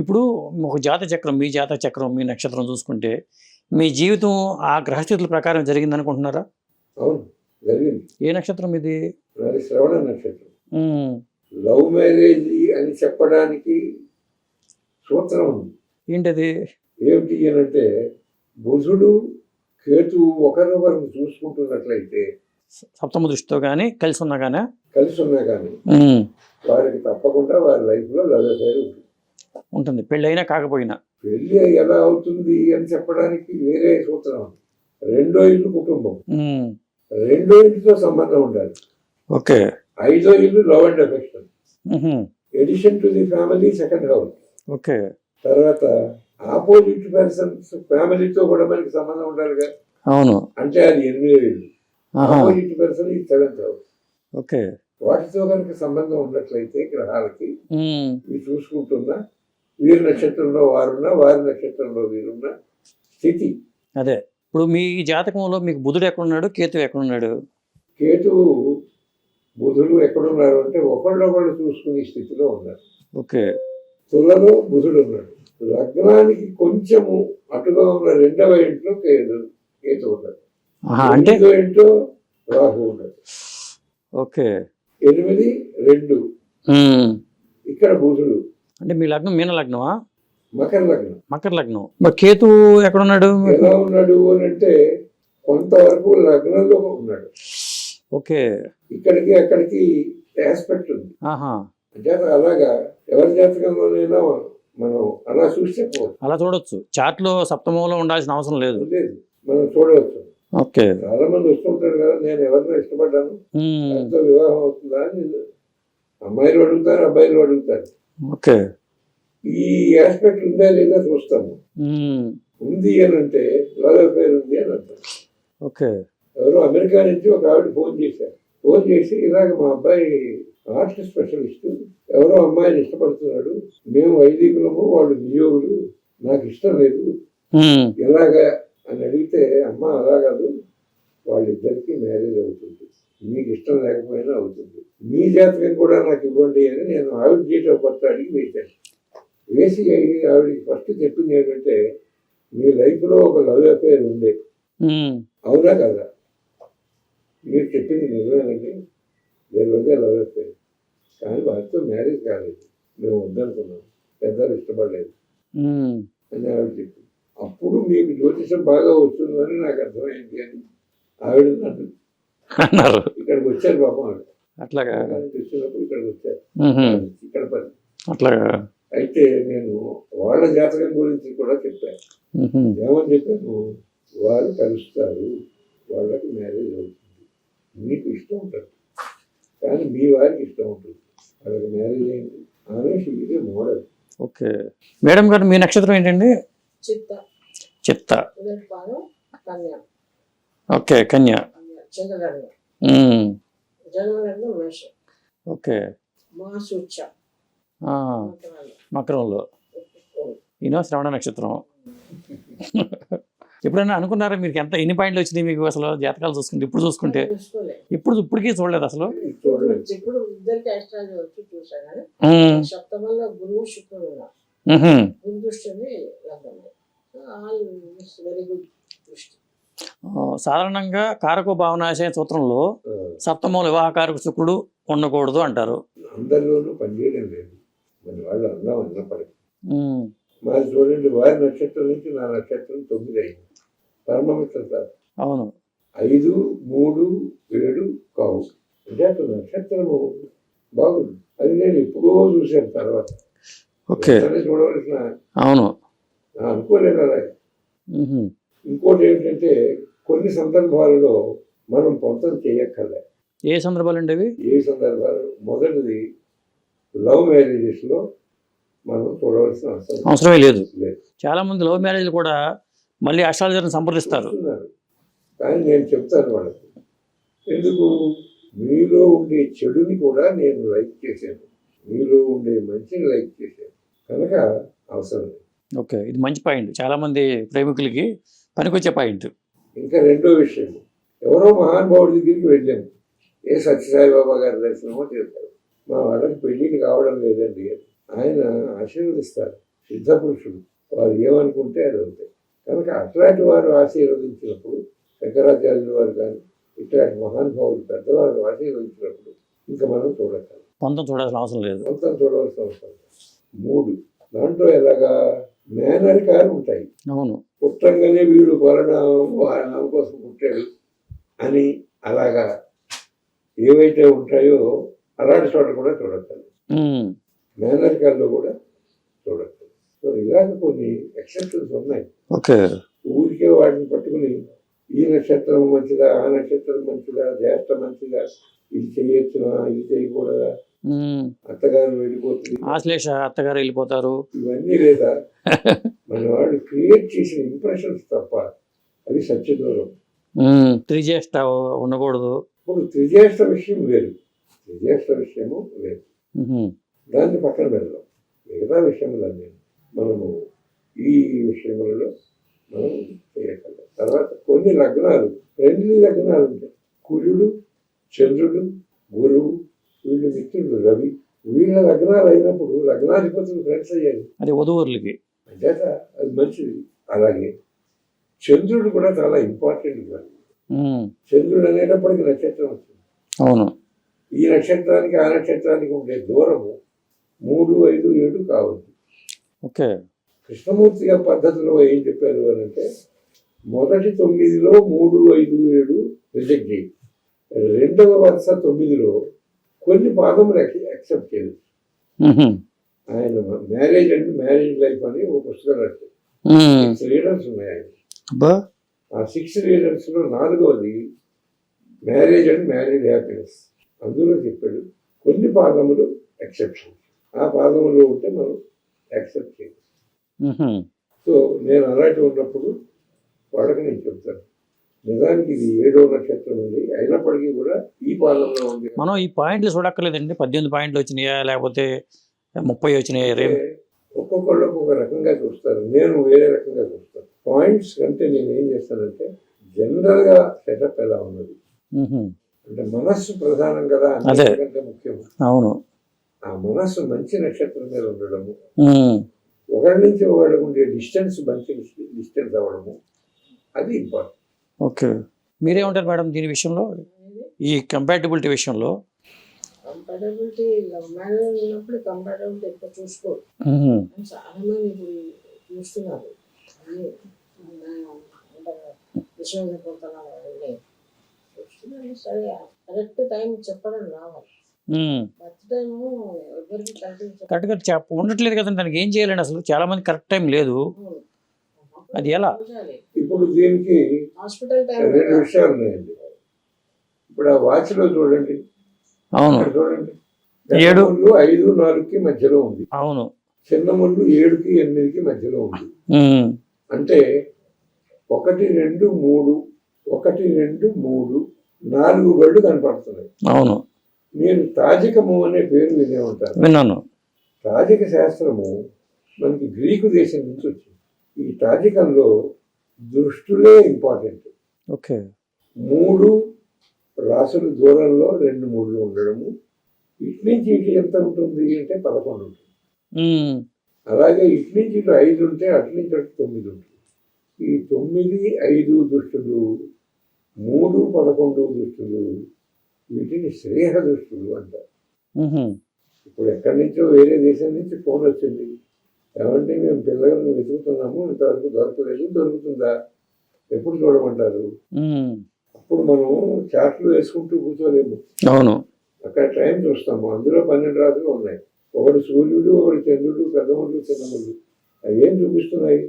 ఇప్పుడు ఒక జాతక చక్రం, మీ జాతక చక్రం, మీ నక్షత్రం చూసుకుంటే మీ జీవితం ఆ గ్రహస్థితుల ప్రకారం జరిగిందనుకుంటున్నారా? అవును, జరిగింది. ఏ నక్షత్రం ఇది? నాది శ్రవణ నక్షత్రం. హ్మ్. లవ్ మ్యారేజ్ అని చెప్పడానికి సూత్రం ఉంది. ఏంటది? ఏమిటి అనంటే, బుధుడు కేతువు ఒకరినొకరు చూసుకుంటున్నట్లయితే, సప్తమ దృష్టితో కానీ కలిసి ఉన్నా కానీ కలిసి ఉన్నా కానీ వారికి తప్పకుండా వారి లైఫ్లో లవ్ అఫైర్ ఉంటుంది. ఉంటుంది, పెళ్ళైనా కాకపోయినా. పెళ్ళి ఎలా అవుతుంది అని చెప్పడానికి వేరే సూత్రం ఉంది. రెండో ఇల్లు కుటుంబం, రెండో ఇంటితో సంబంధం ఉండాలి. ఓకే. ఐదో ఇల్లు love and affection, edition to the family second house. Okay. తర్వాత ఆపోజిట్ పర్సన్స్ ఫ్యామిలీతో కూడా మనకి సంబంధం ఉండాలిగా. అవును. అంటే అది 8వ ఇల్లు. ఆపోజిట్ పర్సన్ ఈ 7th హౌస్. ఓకే. వాటితో కనుక సంబంధం ఉన్నట్లయితే గ్రహాలకి ఇవి చూసుకుంటున్నా, వీరి నక్షత్రంలో వారున్నా, వారి నక్షత్రంలో వీరున్నా స్థితి. అదే ఇప్పుడు మీ జాతకంలో మీకు బుధుడు ఎక్కడున్నాడు, కేతువు ఎక్కడున్నాడు? కేతువు బుధుడు ఎక్కడున్నారు అంటే ఒకళ్ళొకళ్ళు చూసుకునే స్థితిలో ఉన్నారు. ఓకే. తులలో బుధుడు ఉన్నాడు. లగ్నానికి కొంచెము అటుగా ఉన్న 2వ ఇంట్లో కేతు ఉన్నాడు. అంటే 8వ ఇంట్లో రాహు ఉన్నాడు. ఓకే. 8, 2 ఇక్కడ బుధుడు. అంటే మీ లగ్నం మీన లగ్నమా? మకర లగ్నం. మకర లగ్నం. మరి కేతు ఎక్కడున్నాడు? ఎలా ఉన్నాడు అని అంటే కొంతవరకు లగ్నంలో ఉన్నాడు. ఓకే. ఇక్కడికి అక్కడికి ఆస్పెక్ట్ ఉంది. అంటే అలాగా ఎవరి జాతకంలోనైనా మనం అలా చూసి చెప్పవచ్చు. అలా చూడొచ్చు. చార్ట్ లో సప్తమంలో ఉండాల్సిన అవసరం లేదు. లేదు, మనం చూడవచ్చు. ఓకే. చాలా మంది వస్తుంటారు కదా, నేను ఎవరినో ఇష్టపడ్డాను, ఎంతో వివాహం అవుతుందా అని అమ్మాయిలు అడుగుతారు, అబ్బాయిలు అడుగుతారు. ఓకే. ఈ ఆస్పెక్ట్ ఉందా లేదా చూస్తాము. ఉంది అని అంటే లవ్ అఫైర్ ఉంది అని అంటారు. ఓకే. ఎవరో అమెరికా నుంచి ఒక ఆవిడ ఫోన్ చేశారు. ఫోన్ చేసి ఇలాగ మా అబ్బాయి ఆర్ట్ స్పెషలిస్ట్, ఎవరో అమ్మాయిని ఇష్టపడుతున్నాడు, మేము వైదికులము, వాళ్ళు నియోగులు, నాకు ఇష్టం లేదు, ఎలాగా అని అడిగితే, అమ్మ అలా కాదు, వాళ్ళిద్దరికీ మ్యారేజ్ అవుతుంది, మీకు ఇష్టం లేకపోయినా అవుతుంది, మీ జాతకం కూడా నాకు ఇవ్వండి అని నేను ఆవిడ డేట్ ఆఫ్ బర్త్ అడిగి వేశాను. వేసి ఆవిడకి ఫస్ట్ చెప్పింది ఏంటంటే, మీ లైఫ్లో ఒక లవ్ అఫైర్ ఉండే, అవునా కదా? మీరు చెప్పింది నిజమేనండి, నేను ఉందే లవ్ అఫైర్, కానీ వారితో మ్యారేజ్ కాలేదు, మేము వద్దనుకున్నాం, పెద్దలు ఇష్టపడలేదు అని ఆవిడ చెప్పింది. అప్పుడు మీకు జ్యోతిషం బాగా వస్తుందని నాకు అర్థమైంది అని ఆవిడ అన్నారు. ఇక్కడికి వచ్చారు పాపం ఆవిడ. అట్లాగా చూసినప్పుడు ఇక్కడికి వచ్చారు, ఇక్కడ పని. అట్లాగా అయితే నేను వాళ్ళ జాతకం గురించి కూడా చెప్పాను. ఏమని చెప్పాను, వాళ్ళు కలుస్తారు, వాళ్ళకి మ్యారేజ్ అవుతుంది, మీకు ఇష్టం ఉంటుంది, కానీ మీ వారికి ఇష్టం ఉంటుంది, వాళ్ళకి మ్యారేజ్ అయింది అనేసి ఇదే మోడల్. ఓకే. మేడం గారు మీ నక్షత్రం ఏంటండి? చిత్త. ఓకే. కన్య. ఓకే. మకరంలో. ఈయన శ్రవణ నక్షత్రం. ఎప్పుడైనా అనుకున్నారా మీరు ఎన్ని పాయింట్లు వచ్చినాయి మీకు అసలు జాతకాలు చూసుకుంటే? ఇప్పుడు చూసుకుంటే ఇప్పటికీ చూడలేదు అసలు. సాధారణంగా కారక భావనాశయ సూత్రంలో సప్తమంలో వివాహకారక శుక్రుడు ఉండకూడదు అంటారు. అందరిలోనూ పనిచేయడం లేదు, మన వాళ్ళు అన్నాం అన్నప్పటికీ. మాది చూడండి, వారి నక్షత్రం నుంచి నా నక్షత్రం 9 అయింది, పరమమిత్ర. అవును. 5, 3, 7 కావు, అంటే అక్కడ నక్షత్రము బాగుంది. అది నేను ఎప్పుడో చూశాను తర్వాత. ఓకే. చూడవలసిన అవును అనుకోలేదు అలాగే. ఇంకోటి ఏంటంటే, కొన్ని సందర్భాలలో మనం పొంతం చేయక్కర్లే. ఏ సందర్భాలు అండి అవి? ఏ సందర్భాలు? మొదటిది, లవ్ మ్యారేజెస్ లో మనం చూడవలసిన అవసరమే లేదు. చాలా మంది లవ్ మ్యారేజ్ కూడా మళ్ళీ అస్ట్రాలజర్ని సంప్రదిస్తారు. కానీ నేను చెప్తాను వాళ్ళకి, ఎందుకు, మీలో ఉండే చెడుని కూడా నేను లైక్ చేశాను, మీలో ఉండే మంచిని లైక్ చేశాను, కనుక అవసరం లేదు. ఓకే. ఇది మంచి పాయింట్, చాలా మంది ప్రేమికులకి పనికొచ్చే పాయింట్. ఇంకా రెండో విషయం, ఎవరో మహానుభావుడి దగ్గరికి వెళ్ళాము, ఏ సత్యసాయిబాబా గారి దర్శనమో చేస్తారు, మా వాళ్ళకి పెళ్ళికి కావడం లేదండి, ఆయన ఆశీర్వదిస్తారు, సిద్ధపురుషుడు, వారు ఏమనుకుంటే అది అవుతాయి. కనుక అట్లాంటి వారు ఆశీర్వదించినప్పుడు, శంకరాచార్యుల వారు కానీ ఇట్లాంటి మహానుభావులు పెద్దవారు ఆశీర్వదించినప్పుడు ఇంకా మనం చూడగలం. పొంతం చూడాల్సిన అవసరం లేదు. మొత్తం చూడవలసిన అవసరం లేదు. 3 దాంట్లో ఎలాగా మేనరికాలు ఉంటాయి. అవును. పుట్టంగానే వీడు పలనామం కోసం పుట్టాడు అని అలాగా ఏవైతే ఉంటాయో అలాంటి చోట కూడా చూడగలం. మేనరికాల్లో కూడా చూడగలం. సో ఇలాగ కొన్ని ఎక్సెప్షన్స్ ఉన్నాయి. ఓకే. ఊరికే వాటిని పట్టుకుని ఈ నక్షత్రం మంచిదా, ఆ నక్షత్రం మంచిదా, జ్యేష్ఠ మంచిదా, ఇది చేయొచ్చునా, ఇది చేయకూడదా, అత్తగారు వెళ్ళిపోతుంది, ఆశ్లేష అత్తగారు వెళ్ళిపోతారు, ఇవన్నీ లేదా మన వాళ్ళు క్రియేట్ చేసిన ఇంప్రెషన్స్ తప్ప అది సత్యదూరం. త్రిజ్యేష్ఠ ఉండకూడదు. ఇప్పుడు త్రిజ్యేష్ఠ విషయం వేరు, త్రిజ్యేష్ఠ విషయము వేరు, దాన్ని పక్కన పెడదాం. మిగతా విషయంలో మనము ఈ విషయములలో మనం చేయగలం. తర్వాత కొన్ని లగ్నాలు ఫ్రెండ్లీ లగ్నాలు ఉంటాయి. కుజుడు, చంద్రుడు, గురువు, వీళ్ళు మిత్రుడు రవి, వీళ్ళ లగ్నాలు అయినప్పుడు లగ్నాధిపతులు ఫ్రెండ్స్ అయ్యారు. అది వధువులకి అంచేత అది మంచిది. అలాగే చంద్రుడు కూడా చాలా ఇంపార్టెంట్ కాదు. చంద్రుడు అనేటప్పటికి నక్షత్రం వస్తుంది. అవును. ఈ నక్షత్రానికి ఆ నక్షత్రానికి ఉండే దూరము 3, 5, 7 కావద్దు. ఓకే. కృష్ణమూర్తి గారి పద్ధతిలో ఏం చెప్పారు అని అంటే, మొదటి 9లో 3, 5, 7 రిజెక్ట్ చేయి, రెండవ వరుస 9లో కొన్ని పాదములు యాక్సెప్ట్ చేయదు. ఆయన మ్యారేజ్ అండ్ మ్యారేజ్ లైఫ్ అని ఒక పుస్తకం రాశారు. 6 రీడర్స్ ఉన్నాయి ఆయన. ఆ 6 రీడర్స్ లో 4వది మ్యారేజ్ అండ్ మ్యారేజ్ హ్యాపీనెస్. అందులో చెప్పాడు కొన్ని పాదములు ఎక్సెప్షన్, ఆ పాదములో ఉంటే మనం యాక్సెప్ట్ చేయాలి. సో నేను అలాంటి ఉన్నప్పుడు వాళ్ళకి నేను చెప్తాను, నిజానికి ఇది 7వ నక్షత్రం ఉంది, అయినప్పటికీ కూడా ఈ పాదంలో ఉంది. మనం ఈ పాయింట్లు చూడక్కర్లేదండి. 18 పాయింట్లు వచ్చినాయా లేకపోతే 30 వచ్చినాయా? ఒక్కొక్కళ్ళు ఒక్కొక్క రకంగా చూస్తారు, నేను వేరే రకంగా చూస్తాను. పాయింట్స్ కంటే నేను ఏం చేస్తానంటే జనరల్ గా సెటప్ ఎలా ఉన్నది అంటే మనస్సు ప్రధానం కదా, అన్నిటికంటే ముఖ్యం. అవును. ఆ మనస్సు మంచి నక్షత్రం మీద ఉండడము, ఒకరి నుంచి ఒకరికి ఉండే డిస్టెన్స్ మంచి డిస్టెన్స్ అవ్వడము, అది ఇంపార్టెంట్. ఓకే. మీరేమంటారు మేడం దీని విషయంలో, ఈ కంపాటబిలిటీ విషయంలో? కంపాటబిలిటీ మ్యారేజ్ ఉన్నప్పుడు కంపాటబిలిటీ ఎక్కువ చూసుకోరు. చాలా మంది ఇప్పుడు చూస్తున్నారు, చూస్తున్నారు. సరే కరెక్ట్ టైం చెప్పడం రావాలి. బర్త్ టైము ఎవరికి కరెక్ట్గా ఉండట్లేదు కదండి. దానికి ఏం చేయాలండి? అసలు చాలా మంది కరెక్ట్ టైం లేదు, అది ఎలా? ఇప్పుడు దీనికి హాస్పిటల్ టైం 2 విషయాలు ఉన్నాయండి. ఇప్పుడు ఆ వాచ్ లో చూడండి, అవును, చూడండి 7, 5, 4కి మధ్యలో ఉంది. అవును. చిన్న ముళ్ళు 7కి 8కి మధ్యలో ఉంది. అంటే 1, 2, 3, 1, 2, 3, 4 గళ్ళు కనపడుతున్నాయి. అవును. మీరు తాజికము అనే పేరు వినే ఉంటారు. విన్నాను. తాజిక శాస్త్రము మనకి గ్రీకు దేశం నుంచి వచ్చింది. ఈ తాజికంలో దృష్టులే ఇంపార్టెంట్. ఓకే. 3 రాసుల దూరంలో 2 ముళ్ళు ఉండడము, ఇటు నుంచి ఇటు ఎంత ఉంటుంది అంటే 11 ఉంటుంది. అలాగే ఇటు నుంచి ఇటు 5 ఉంటే అటు నుంచి అటు 9 ఉంటుంది. ఈ 9, 5 దృష్టులు, 3, 11 దృష్టులు, వీటిని శ్రేహ దృష్టులు అంటారు. ఇప్పుడు ఎక్కడి నుంచో వేరే దేశం నుంచి ఫోన్ వచ్చింది, ఏమంటే మేము పిల్లలను వెతుకుతున్నాము, ఇంతవరకు దొరకలేదు, దొరుకుతుందా, ఎప్పుడు చూడమంటారు? అప్పుడు మనం చాట్లు వేసుకుంటూ కూర్చోలేము. అవును. అక్కడ టైం చూస్తాము, అందులో 12 రాసులు ఉన్నాయి. ఒకడు సూర్యుడు, ఒకడు చంద్రుడు, పెద్దముళ్ళు, చిన్నముళ్ళు. అవి ఏం చూపిస్తున్నాయి?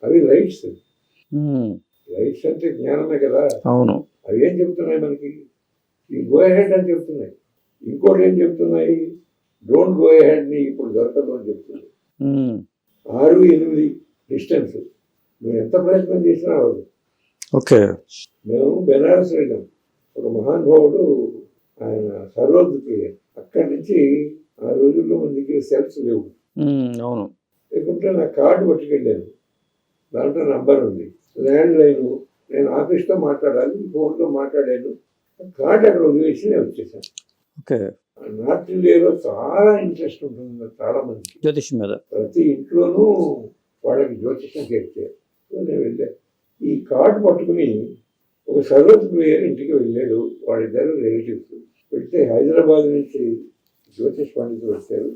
అవి లైట్స్. లైట్స్ అంటే జ్ఞానమే కదా. అవును. అవి ఏం చెప్తున్నాయి మనకి? ఈ గో అహెడ్ అని చెప్తున్నాయి. ఇంకోటి ఏం చెప్తున్నాయి? డోంట్ గో అహెడ్, ని ఇప్పుడు దొరకదు అని చెప్తుంది. 6, 8 డిస్టెన్స్, నువ్వు ఎంత ప్రయత్నం చేసినా అవ్వదు. ఓకే. మేము బెనారస్ వెళ్ళాం, ఒక మహానుభావుడు ఆయన సర్వోద్ ప్రియ, అక్కడి నుంచి ఆ రోజుల్లో మన దగ్గర సెల్స్ లేవు. అవును. లేకుంటే నా కార్డు పట్టుకెళ్ళాను, దాంట్లో నంబర్ ఉంది, ల్యాండ్ లైన్, నేను ఆఫీస్తో మాట్లాడాలి, ఫోన్లో మాట్లాడాను, కార్డు అక్కడ వదిలేసి నేను వచ్చేసాను. ఓకే. నార్త్ ఇండియాలో చాలా ఇంట్రెస్ట్ ఉంటుంది చాలా మందికి. జ్యోతిష్యం మీద. ప్రతి ఇంట్లోనూ వాళ్ళకి జ్యోతిష్యం చేర్చారు. సో నేను వెళ్ళాను. ఈ కార్డు పట్టుకుని ఒక సర్వస్ ప్లేయర్ ఇంటికి వెళ్ళాడు. వాళ్ళిద్దరు రిలేటివ్స్. వెళ్తే హైదరాబాద్ నుంచి జ్యోతిష్ పండితులు వచ్చారు,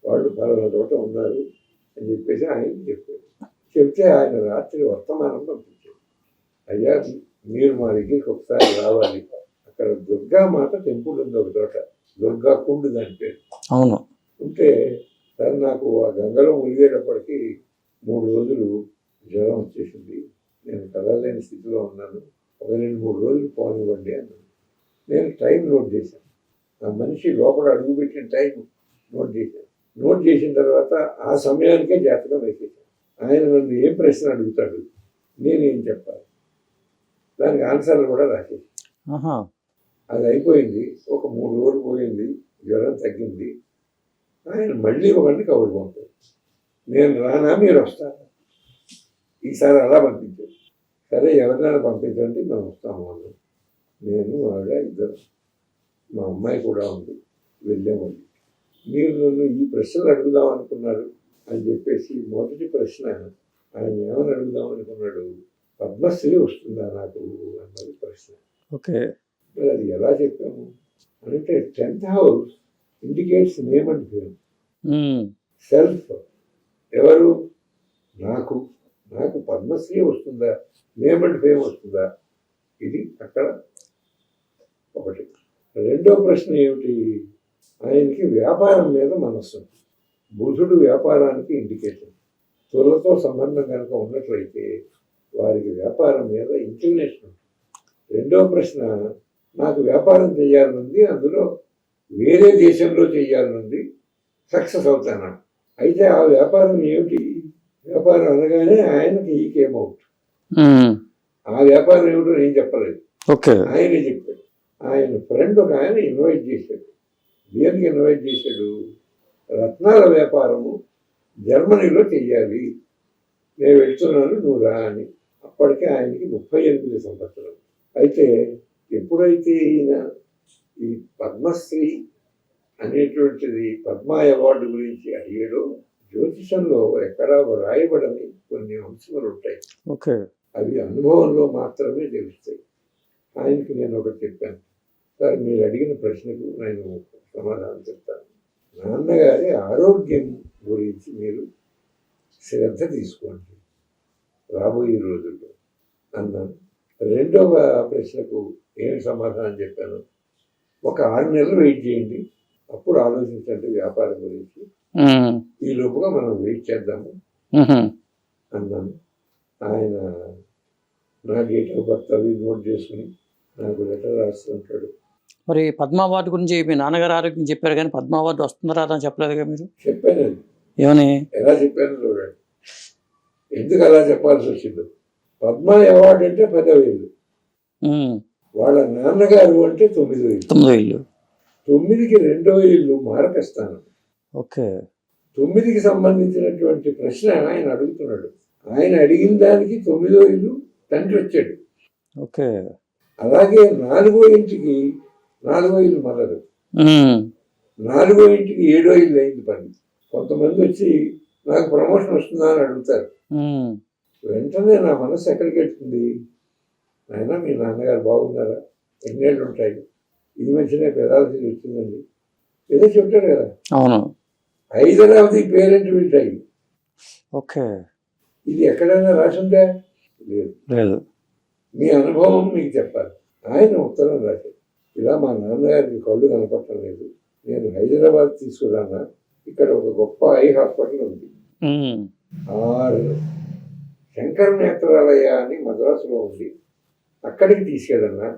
వాళ్ళు పలానా చోట ఉన్నారు అని చెప్పేసి ఆయనకి చెప్పారు. చెప్తే ఆయన రాత్రి వర్తమానం పంపించారు. అయ్యా మీరు మా దగ్గరికి ఒకసారి రావాలి, అక్కడ దుర్గామాత టెంపుల్ ఉంది ఒక చోట, దుర్గా కుండ్ దాని పేరు. అవును. ఉంటే సార్ నాకు ఆ గంగలో మునిగేటప్పటికి 3 రోజులు జ్వరం వచ్చేసింది, నేను కదలలేని స్థితిలో ఉన్నాను, ఒక 2-3 రోజులు పోనివ్వండి అన్నాను. నేను టైం నోట్ చేశాను. ఆ మనిషి లోపల అడుగుపెట్టిన టైం నోట్ చేశాను. నోట్ చేసిన తర్వాత ఆ సమయానికే జాతకం వేసేసాను. ఆయన నన్ను ఏం ప్రశ్న అడుగుతాడు, నేనేం చెప్పాలి, దానికి ఆన్సర్లు కూడా రాసేసాను. అది అయిపోయింది. ఒక 3 రోజులు పోయింది, జ్వరం తగ్గింది. ఆయన మళ్ళీ ఒకరిని కబురు పంపారు, నేను రానా మీరు వస్తారా, ఈసారి అలా పంపించారు. సరే ఎవరినైనా పంపించండి మేము వస్తాము అన్నాం. నేను ఆవిడ ఇద్దరు, మా అమ్మాయి కూడా ఉంది, వెళ్ళామండి. మీరు నన్ను ఈ ప్రశ్నలు అడుగుదాం అనుకున్నారు అని చెప్పేసి మొదటి ప్రశ్న ఆయన ఏమని అడుగుదాం అనుకున్నాడు, పద్మశ్రీ వస్తుందా నాకు అన్నది ప్రశ్న. ఓకే. మరి అది ఎలా చెప్పాము అంటే 10th house indicates name and fame. Self ఎవరు, నాకు నాకు పద్మశ్రీ వస్తుందా, నేమ్ అండ్ ఫేమ్ వస్తుందా, ఇది అక్కడ ఒకటి. రెండో ప్రశ్న ఏమిటి, ఆయనకి వ్యాపారం మీద మనస్సు. బుధుడు వ్యాపారానికి ఇండికేషన్. తులతో సంబంధం కనుక ఉన్నట్లయితే వారికి వ్యాపారం మీద ఇంక్లినేషన్ ఉంటుంది. రెండో ప్రశ్న, నాకు వ్యాపారం చేయాలనుంది, అందులో వేరే దేశంలో చేయాలనుంది, సక్సెస్ అవుతానా. అయితే ఆ వ్యాపారం ఏమిటి, వ్యాపారం అనగానే ఆయనకి ఈ కేమ్ అవుట్. ఆ వ్యాపారం ఏమిటో నేను చెప్పలేదు, ఆయనే చెప్పాడు. ఆయన ఫ్రెండ్ ఒక ఆయన ఇన్వైట్ చేశాడు. దేనికి ఇన్వైట్ చేశాడు, రత్నాల వ్యాపారము జర్మనీలో చెయ్యాలి, నేను వెళ్తున్నాను నువ్వు రా అని. అప్పటికే ఆయనకి 38 సంవత్సరాలు. అయితే ఎప్పుడైతే ఈయన ఈ పద్మశ్రీ అనేటువంటిది పద్మ అవార్డు గురించి అడిగాడో, జ్యోతిషంలో ఎక్కడా రాయబడని కొన్ని అంశాలు ఉంటాయి. అవి అనుభవంలో మాత్రమే తెలుస్తాయి. ఆయనకి నేను ఒకటి చెప్పాను, సార్ మీరు అడిగిన ప్రశ్నకు నేను సమాధానం చెప్తాను. నాన్నగారి ఆరోగ్యం గురించి మీరు శ్రద్ధ తీసుకోండి రాబోయే రోజుల్లో అన్నాను. రెండవ ప్రశ్నకు ఏం సమాధానం చెప్పాను, ఒక 6 నెలలు వెయిట్ చేయండి, అప్పుడు ఆలోచించండి వ్యాపారం గురించి, ఈ లోపుగా మనం వెయిట్ చేద్దాము అన్నాను. ఆయన నా డేట్ ఆఫ్ బర్త్ అవి నోట్ చేసుకుని నాకు లెటర్ రాస్తుంటాడు. మరి పద్మ అవార్డు గురించి మీ నాన్నగారు ఆరోగ్యం చెప్పారు, కానీ పద్మ అవార్డు వస్తుందా రాదా అని చెప్పలేదుగా మీరు? చెప్పాను. ఏమని, ఎలా చెప్పాను చూడండి, ఎందుకు అలా చెప్పాల్సి వచ్చిందో. పద్మ అవార్డు అంటే 10,000, వాళ్ళ నాన్నగారు అంటే 9,000. 9కి 2వ ఇల్లు మారక స్థానం. 9కి సంబంధించినటువంటి ప్రశ్న ఆయన అడుగుతున్నాడు. ఆయన అడిగిన దానికి 9వ ఇల్లు తండ్రి వచ్చాడు. అలాగే 4వ ఇంటికి 4వ ఇల్లు మొదలు, 4వ ఇంటికి 7వ ఇల్లు అయింది పని. కొంతమంది వచ్చి నాకు ప్రమోషన్ వస్తుందా అని అడుగుతారు. వెంటనే నా మనసు ఎక్కడికి వెళ్తుంది, ఆయన మీ నాన్నగారు బాగున్నారా, ఎన్నేళ్ళు ఉంటాయి, ఈ మధ్యనే పెదాలసీ వచ్చిందండి ఏదో చెప్తాడు కదా. అవును. హైదరాబాద్ పేరెంట్ వీళ్ళాయి. ఇది ఎక్కడైనా రాసిందా, లేదు. మీ అనుభవం మీకు చెప్పాలి. ఆయన ఉత్తరం రాశారు, ఇలా మా నాన్నగారికి కళ్ళు కనపడటం లేదు, నేను హైదరాబాద్ తీసుకురానా, ఇక్కడ ఒక గొప్ప ఐ హాస్పిటల్ ఉంది, 6 శంకర నేత్రాలయ అని మద్రాసులో ఉంది, అక్కడికి తీసుకెళ్ళన్నా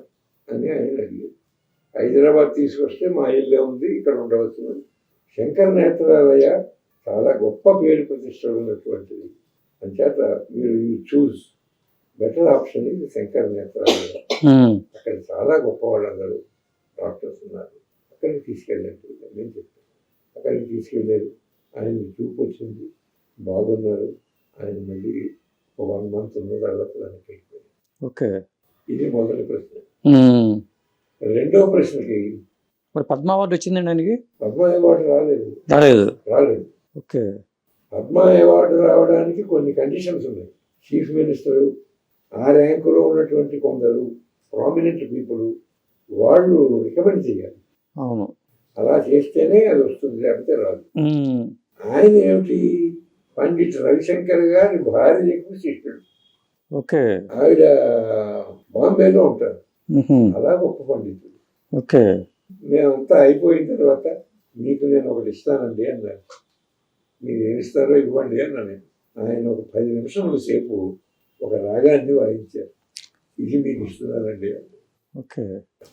అని ఆయన అడిగారు. హైదరాబాద్ తీసుకొస్తే మా ఇల్లే ఉంది, ఇక్కడ ఉండవచ్చు. శంకర నేత్రాలయ చాలా గొప్ప పేరు ప్రతిష్టలు ఉన్నటువంటిది, అంచేత మీరు చూస్ బెటర్ ఆప్షన్ ఇది శంకర నేత్రాలయ, అక్కడ చాలా గొప్ప వాళ్ళందరూ డాక్టర్స్ ఉన్నారు, అక్కడికి తీసుకెళ్ళండి నేను చెప్పాను. అక్కడికి తీసుకెళ్ళారు, ఆయన చూపు వచ్చింది, బాగున్నారు. ఆయన మళ్ళీ 1 మంత్ ఉన్న తర్వాత దానికి వెళ్ళిపోయారు. ఇది మొదటి ప్రశ్న. రెండవ ప్రశ్నకి మరి పద్మ అవార్డు వచ్చిందండి ఆయనకి? పద్మ అవార్డు రాలేదు. రాలేదు. ఓకే. పద్మ అవార్డు రావడానికి కొన్ని కండిషన్స్ ఉన్నాయి. చీఫ్ మినిస్టరు, ఆ ర్యాంకులో ఉన్నటువంటి కొందరు ప్రామినెంట్ పీపుల్ వాళ్ళు రికమెండ్ చేయాలి. అవును. అలా చేస్తేనే అది వస్తుంది, లేకపోతే రాదు. ఉమ్. ఆయన ఏమిటి, పండిట్ రవిశంకర్ గారి భార్యకు శిష్యుడు. ఓకే. ఆవిడ బాంబేలో ఉంటారు. ఉహు. అలా గొప్ప పండితుడు. ఓకే. మేమంతా అయిపోయిన తర్వాత మీకు నేను ఒకటి ఇస్తానండి అన్నారు. మీరు ఏమి ఇస్తారో ఇవ్వండి అన్నాను. ఆయన ఒక 10 నిమిషముల సేపు ఒక రాగాన్ని వాయించారు. ఇది మీకు ఇస్తున్నానండి. ఓకే.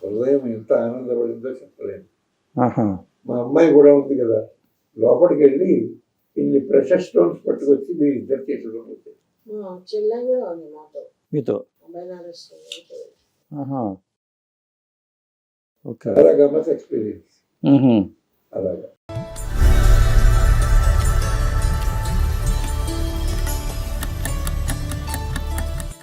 హృదయం ఎంత ఆనందపడిందో చెప్పలేను. ఆహా. మా అమ్మాయి కూడా ఉంది కదా, లోపలికి వెళ్ళి ఇన్ని ప్రెషర్ స్టోన్స్ పట్టుకొచ్చి మీరు ఇద్దరు చేతిలో పోతారు. మా చెల్లె కూడా ఉంది మాతో, మీతో? బెనారస్. ఆహా. ఓకే. చాలా గమ్మత్ ఎక్స్పీరియన్స్. ఉహు. అలాగా